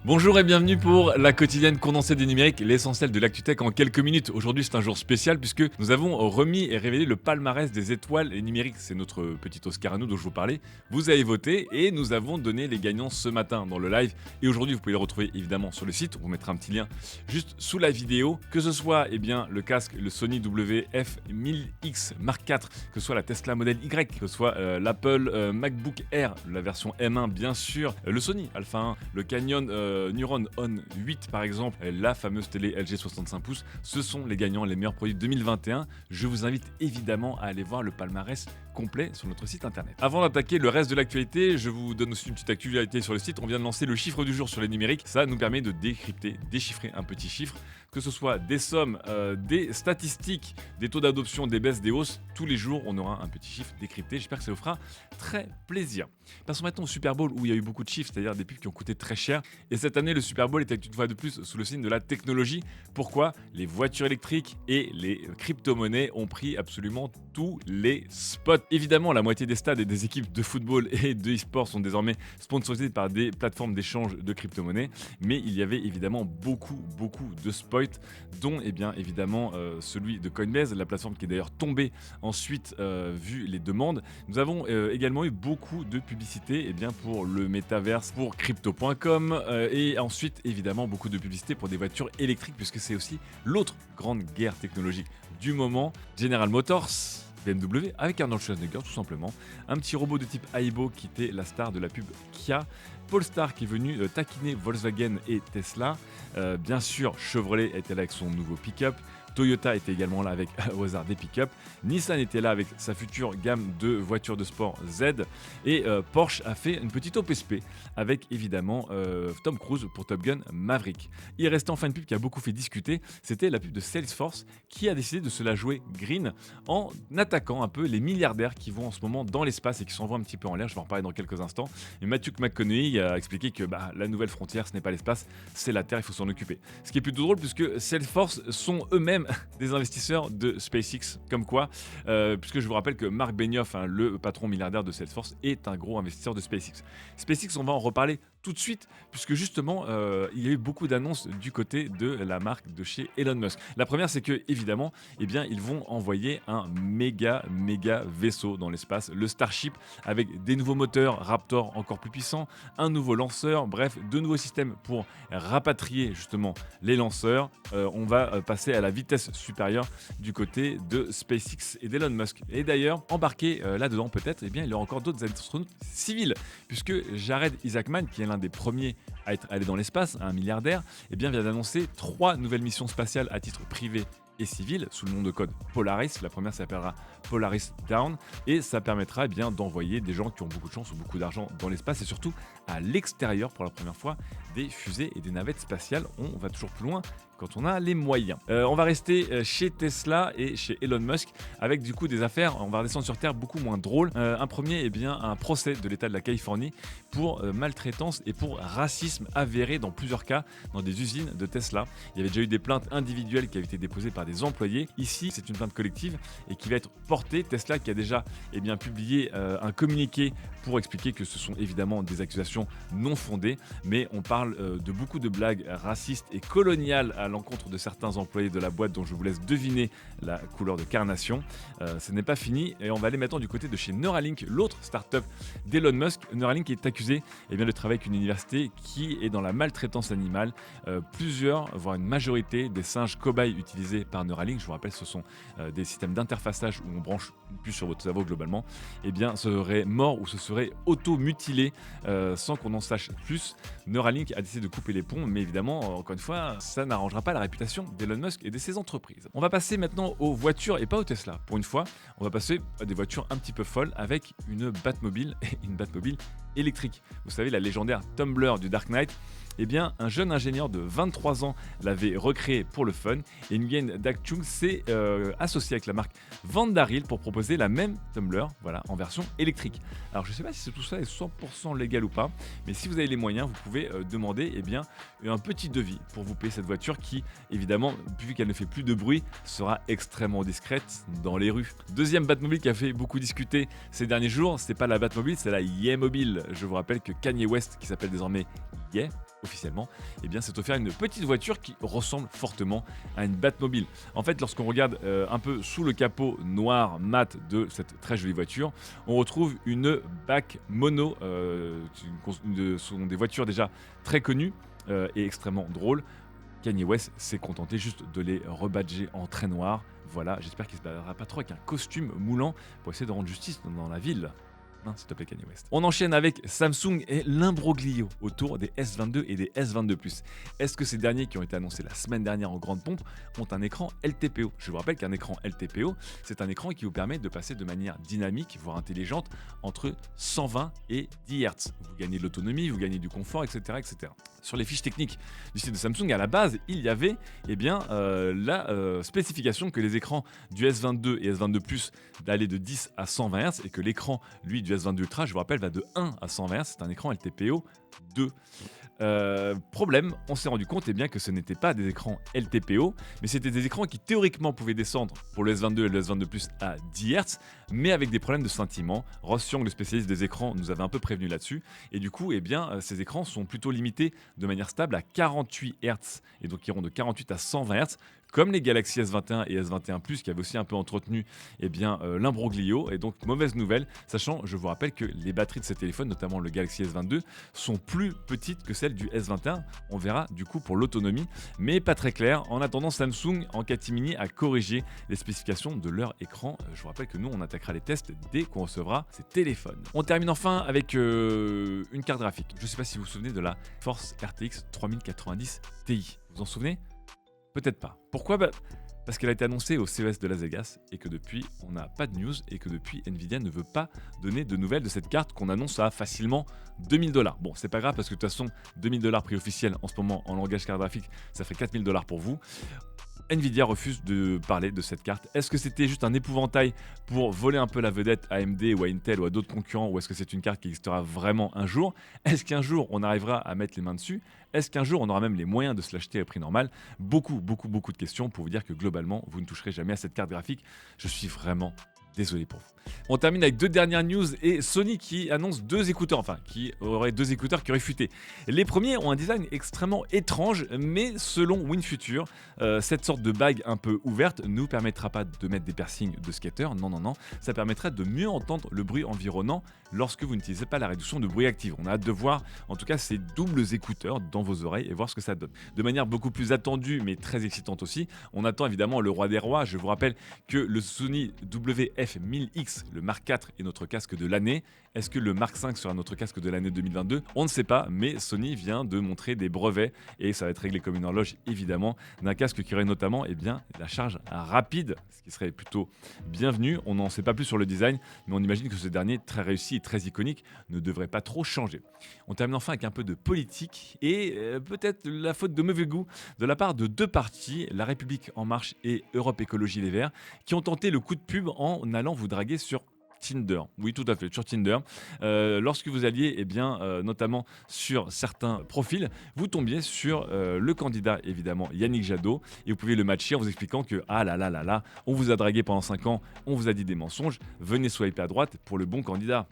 Bonjour et bienvenue pour la quotidienne condensée du numérique, l'essentiel de l'actu-tech en quelques minutes. Aujourd'hui c'est un jour spécial puisque nous avons remis et révélé le palmarès des étoiles numériques. C'est notre petit Oscar à nous dont je vous parlais. Vous avez voté et nous avons donné les gagnants ce matin dans le live. Et aujourd'hui vous pouvez les retrouver évidemment sur le site. On vous mettra un petit lien juste sous la vidéo. Que ce soit le casque, le Sony WF-1000X Mark IV, que ce soit la Tesla Model Y, que ce soit l'Apple MacBook Air, la version M1 bien sûr, le Sony Alpha 1, le Canyon Neuron On 8 par exemple, la fameuse télé LG 65 pouces, ce sont les gagnants, les meilleurs produits 2021. Je vous invite évidemment à aller voir le palmarès complet sur notre site internet. Avant d'attaquer le reste de l'actualité, je vous donne aussi une petite actualité sur le site. On vient de lancer le chiffre du jour sur les numériques. Ça nous permet de décrypter, déchiffrer un petit chiffre, que ce soit des sommes, des statistiques, des taux d'adoption, des baisses, des hausses. Tous les jours, on aura un petit chiffre décrypté. J'espère que ça vous fera très plaisir. Passons maintenant au Super Bowl où il y a eu beaucoup de chiffres, c'est-à-dire des pubs qui ont coûté très cher. Et cette année, le Super Bowl était une fois de plus sous le signe de la technologie. Pourquoi ? Les voitures électriques et les crypto-monnaies ont pris absolument tous les spots. Évidemment, la moitié des stades et des équipes de football et de e-sport sont désormais sponsorisés par des plateformes d'échange de crypto-monnaies. Mais il y avait évidemment beaucoup de spots, dont évidemment celui de Coinbase, la plateforme qui est d'ailleurs tombée ensuite vu les demandes. Nous avons également eu beaucoup de publicité pour le métaverse, pour crypto.com et ensuite évidemment beaucoup de publicité pour des voitures électriques puisque c'est aussi l'autre grande guerre technologique du moment. General Motors, BMW avec Arnold Schwarzenegger tout simplement, un petit robot de type Aibo qui était la star de la pub Kia, Polestar qui est venu taquiner Volkswagen et Tesla, bien sûr Chevrolet était là avec son nouveau pick-up, Toyota était également là avec au hasard des pick-up, Nissan était là avec sa future gamme de voitures de sport Z et Porsche a fait une petite OPSP avec évidemment Tom Cruise pour Top Gun Maverick. Il restait enfin une pub qui a beaucoup fait discuter, c'était la pub de Salesforce qui a décidé de se la jouer green en attaquant un peu les milliardaires qui vont en ce moment dans l'espace et qui s'envoient un petit peu en l'air, je vais en reparler dans quelques instants. Et Matthew McConaughey a expliqué que la nouvelle frontière ce n'est pas l'espace, c'est la Terre, il faut s'en occuper. Ce qui est plutôt drôle puisque Salesforce sont eux-mêmes des investisseurs de SpaceX, comme quoi, puisque je vous rappelle que Mark Benioff, le patron milliardaire de Salesforce, est un gros investisseur de SpaceX. SpaceX, on va en reparler tout de suite, puisque justement, il y a eu beaucoup d'annonces du côté de la marque de chez Elon Musk. La première, c'est que évidemment, ils vont envoyer un méga vaisseau dans l'espace, le Starship, avec des nouveaux moteurs Raptor encore plus puissants, un nouveau lanceur, bref, de nouveaux systèmes pour rapatrier justement les lanceurs. On va passer à la vitesse supérieure du côté de SpaceX et d'Elon Musk. Et d'ailleurs, embarqué là-dedans peut-être, il y aura encore d'autres astronautes civils, puisque Jared Isaacman, qui est l'un des premiers à être allé dans l'espace, un milliardaire, vient d'annoncer 3 nouvelles missions spatiales à titre privé et civil sous le nom de code Polaris. La première s'appellera Polaris Down et ça permettra d'envoyer des gens qui ont beaucoup de chance ou beaucoup d'argent dans l'espace et surtout à l'extérieur pour la première fois des fusées et des navettes spatiales. On va toujours plus loin quand on a les moyens. On va rester chez Tesla et chez Elon Musk avec du coup des affaires, on va redescendre sur Terre, beaucoup moins drôles. Un premier, un procès de l'État de la Californie pour maltraitance et pour racisme avéré dans plusieurs cas dans des usines de Tesla. Il y avait déjà eu des plaintes individuelles qui avaient été déposées par des employés. Ici, c'est une plainte collective et qui va être portée. Tesla qui a déjà publié un communiqué pour expliquer que ce sont évidemment des accusations non fondées, mais on parle de beaucoup de blagues racistes et coloniales à l'encontre de certains employés de la boîte dont je vous laisse deviner la couleur de carnation. Ce n'est pas fini et on va aller maintenant du côté de chez Neuralink, l'autre start-up d'Elon Musk. Neuralink est accusé de travailler avec une université qui est dans la maltraitance animale. Plusieurs, voire une majorité des singes cobayes utilisés par Neuralink, je vous rappelle ce sont des systèmes d'interfaçage où on branche une puce sur votre cerveau globalement, seraient morts ou se seraient auto-mutilés sans qu'on en sache plus. Neuralink a décidé de couper les ponts, mais évidemment, encore une fois, ça n'arrangera pas la réputation d'Elon Musk et de ses entreprises. On va passer maintenant aux voitures et pas aux Tesla. Pour une fois, on va passer à des voitures un petit peu folles avec une Batmobile et une Batmobile électrique. Vous savez, la légendaire Tumbler du Dark Knight, un jeune ingénieur de 23 ans l'avait recréé pour le fun et Nguyen Dak Chung s'est associé avec la marque Vandaril pour proposer la même Tumbler en version électrique. Alors je ne sais pas si tout ça est 100% légal ou pas, mais si vous avez les moyens, vous pouvez demander un petit devis pour vous payer cette voiture qui, évidemment, vu qu'elle ne fait plus de bruit, sera extrêmement discrète dans les rues. Deuxième Batmobile qui a fait beaucoup discuter ces derniers jours, c'est pas la Batmobile, c'est la Ye-Mobile. Je vous rappelle que Kanye West, qui s'appelle désormais Ye, officiellement, eh bien c'est offert une petite voiture qui ressemble fortement à une Batmobile. En fait, lorsqu'on regarde un peu sous le capot noir mat de cette très jolie voiture, on retrouve une BAC mono. Ce sont des voitures déjà très connues et extrêmement drôles. Kanye West s'est contenté juste de les rebadger en très noir. Voilà, j'espère qu'il ne se baladera pas trop avec un costume moulant pour essayer de rendre justice dans la ville. Hein, s'il te plaît, Kanye West. On enchaîne avec Samsung et l'imbroglio autour des S22 et des S22 Plus. Est-ce que ces derniers qui ont été annoncés la semaine dernière en grande pompe ont un écran LTPO? Je vous rappelle qu'un écran LTPO, c'est un écran qui vous permet de passer de manière dynamique, voire intelligente, entre 120 et 10 Hz. Vous gagnez de l'autonomie, vous gagnez du confort, etc., etc. Sur les fiches techniques du site de Samsung, à la base, il y avait la spécification que les écrans du S22 et S22 Plus d'aller de 10 à 120 Hz et que l'écran, lui, du S22 Ultra, je vous rappelle, va de 1 à 120 Hz. C'est un écran LTPO 2. Problème, on s'est rendu compte que ce n'étaient pas des écrans LTPO, mais c'était des écrans qui théoriquement pouvaient descendre pour le S22 et le S22 Plus à 10 Hz, mais avec des problèmes de scintillement. Ross Young, le spécialiste des écrans, nous avait un peu prévenu là-dessus, et du coup, ces écrans sont plutôt limités de manière stable à 48 Hz, et donc iront de 48 à 120 Hz, comme les Galaxy S21 et S21 Plus qui avaient aussi un peu entretenu l'imbroglio. Et donc mauvaise nouvelle, sachant, je vous rappelle que les batteries de ces téléphones, notamment le Galaxy S22, sont plus petites que celles du S21. On verra du coup pour l'autonomie, mais pas très clair. En attendant, Samsung en catimini a corrigé les spécifications de leur écran. Je vous rappelle que nous, on attaquera les tests dès qu'on recevra ces téléphones. On termine enfin avec une carte graphique. Je ne sais pas si vous vous souvenez de la Force RTX 3090 Ti. Vous vous en souvenez? Peut-être pas. Pourquoi? Parce qu'elle a été annoncée au CES de Las Vegas et que depuis, on n'a pas de news et que depuis, Nvidia ne veut pas donner de nouvelles de cette carte qu'on annonce à facilement $2000. Bon, c'est pas grave parce que de toute façon, $2000 prix officiel en ce moment en langage carte graphique, ça fait $4000 pour vous. Nvidia refuse de parler de cette carte. Est-ce que c'était juste un épouvantail pour voler un peu la vedette à AMD ou à Intel ou à d'autres concurrents, ou est-ce que c'est une carte qui existera vraiment un jour? Est-ce qu'un jour on arrivera à mettre les mains dessus? Est-ce qu'un jour on aura même les moyens de se l'acheter à prix normal? Beaucoup de questions pour vous dire que globalement vous ne toucherez jamais à cette carte graphique. Je suis vraiment désolé pour vous. On termine avec deux dernières news et Sony qui annonce qui aurait deux écouteurs qui auraient fuité. Les premiers ont un design extrêmement étrange, mais selon WinFuture, cette sorte de bague un peu ouverte ne nous permettra pas de mettre des piercings de skater. Non, ça permettrait de mieux entendre le bruit environnant lorsque vous n'utilisez pas la réduction de bruit active. On a hâte de voir en tout cas ces doubles écouteurs dans vos oreilles et voir ce que ça donne. De manière beaucoup plus attendue mais très excitante aussi, on attend évidemment le roi des rois. Je vous rappelle que le Sony WF-1000X, le Mark IV, est notre casque de l'année. Est-ce que le Mark V sera notre casque de l'année 2022? On ne sait pas, mais Sony vient de montrer des brevets et ça va être réglé comme une horloge évidemment, d'un casque qui aurait notamment la charge rapide, ce qui serait plutôt bienvenu. On n'en sait pas plus sur le design, mais on imagine que ce dernier, très réussi et très iconique, ne devrait pas trop changer. On termine enfin avec un peu de politique et peut-être la faute de mauvais goût de la part de deux partis, La République En Marche et Europe Écologie Les Verts, qui ont tenté le coup de pub en allant vous draguer sur Tinder. Oui, tout à fait, sur Tinder. Lorsque vous alliez, notamment sur certains profils, vous tombiez sur le candidat, évidemment, Yannick Jadot, et vous pouviez le matcher en vous expliquant que, on vous a dragué pendant 5 ans, on vous a dit des mensonges, venez swiper à droite pour le bon candidat.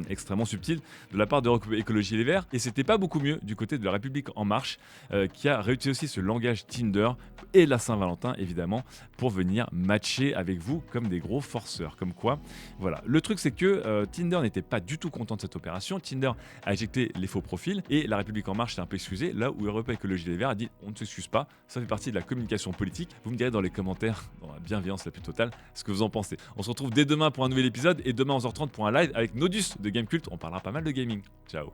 Extrêmement subtil de la part d'Europe Écologie Les Verts, et c'était pas beaucoup mieux du côté de La République En Marche, qui a réutilisé aussi ce langage Tinder et la Saint-Valentin, évidemment, pour venir matcher avec vous comme des gros forceurs. Comme quoi, voilà. Le truc, c'est que Tinder n'était pas du tout content de cette opération. Tinder a éjecté les faux profils et La République En Marche s'est un peu excusée, là où Europe Écologie Les Verts a dit on ne s'excuse pas, ça fait partie de la communication politique. Vous me direz dans les commentaires, dans la bienveillance la plus totale, ce que vous en pensez. On se retrouve dès demain pour un nouvel épisode et demain 11h30 pour un live avec Nodus de Gamecult. On parlera pas mal de gaming. Ciao.